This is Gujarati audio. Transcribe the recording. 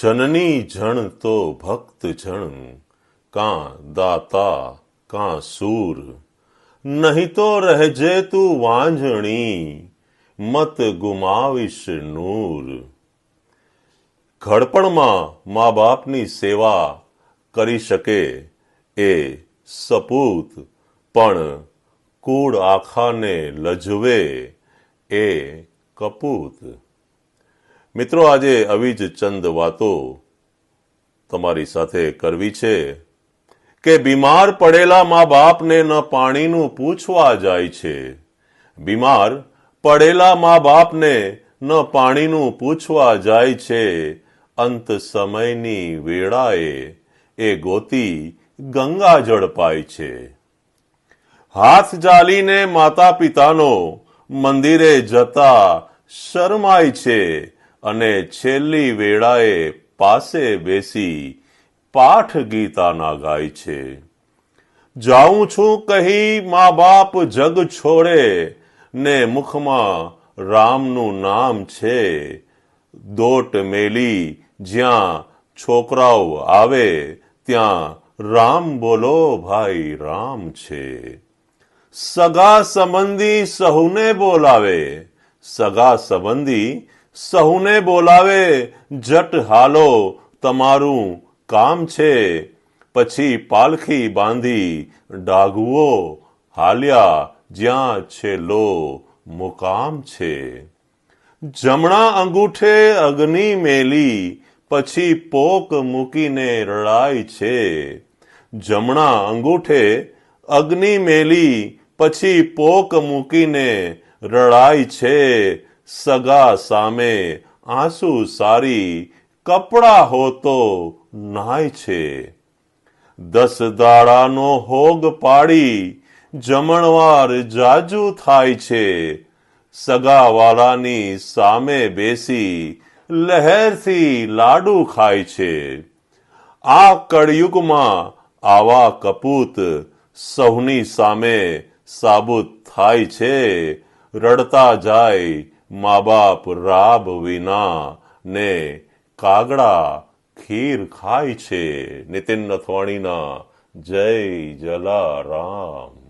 जननी जन तो भक्त जन, कां दाता कां सूर, नहीं तो रहजे तू वांझणी, मत गुमाविश नूर। ઘડપણમાં મા બાપની સેવા કરી શકે એ સપૂત, પણ કુળ આખાને લજવે એ કપૂત। મિત્રો, આજે આવી જ ચંદ વાતો તમારી સાથે કરવી છે કે બીમાર પડેલા મા બાપને ન પાણીનું પૂછવા જાય છે, બીમાર પડેલા મા બાપને ન પાણીનું પૂછવા જાય છે, અંત સમયની વેળાએ એ ગોતી ગંગાજળ પાય છે। હાથ જાલીને માતા પિતાનો મંદિરે જતા શરમાય છે અને છેલ્લી વેળાએ પાસે બેસી પાઠ ગીતાના ગાય છે। જાઉં છું કહી મા બાપ જગ છોડે ને મુખમાં રામનું નામ છે, દોટ મેલી જ્યાં છોકરાઓ આવે ત્યાં રામ બોલો ભાઈ રામ છે। સગા સંબંધી સહુને બોલાવે, સગા સંબંધી સહુને બોલાવે, જટ હાલો તમારું કામ છે, પછી પાલખી બાંધી ડાઘુઓ હાલ્યા જ્યાં છેલ્લો મુકામ છે। જમણા અંગૂઠે અગ્નિ મેલી પછી પોક મૂકીને રડાય છે, જમણા અંગૂઠે અગ્નિ મેલી પછી પોક મૂકીને રડાય છે, સગા સામે આંસુ સારી કપડા હોતો નાય છે। 10 દાડાનો હોગ પાડી જમણવાર જાજુ થાય છે, સગાવાલાની સામે બેસી લહેરથી લાડુ ખાય છે। આ કળયુગમાં આવા કપૂત સૌની સામે સાબુત થાય છે, રડતા જાય મા બાપ રાબ વિના ને કાગડા ખીર ખાય છે। નીતિન નથવાણીના જય જલારામ।